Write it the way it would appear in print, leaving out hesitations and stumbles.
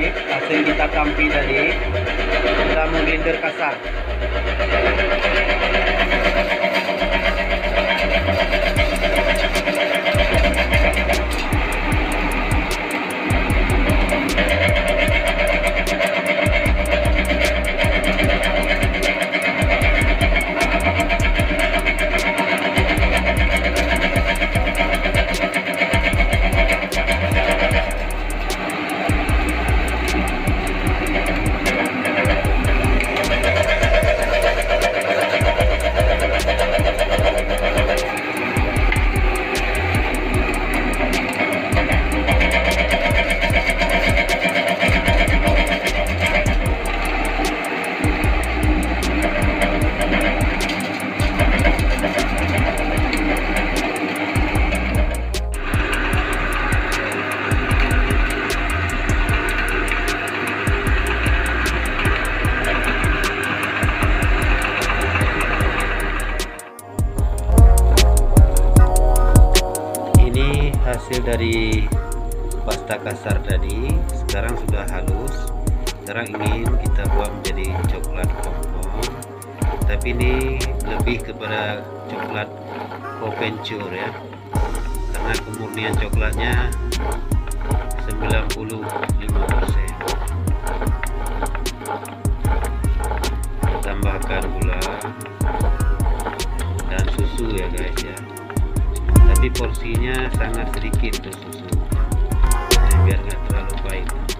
adik, hasil kita tampi tadi kita menggelender kasar. Hasil dari pasta kasar tadi sekarang sudah halus. Sekarang ingin kita buat menjadi coklat kompon, tapi ini lebih kepada coklat provencur ya, karena kemurnian coklatnya 95%. Tambahkan gula dan susu ya guys ya, tapi porsinya sangat sedikit untuk susu biar nggak terlalu pahit.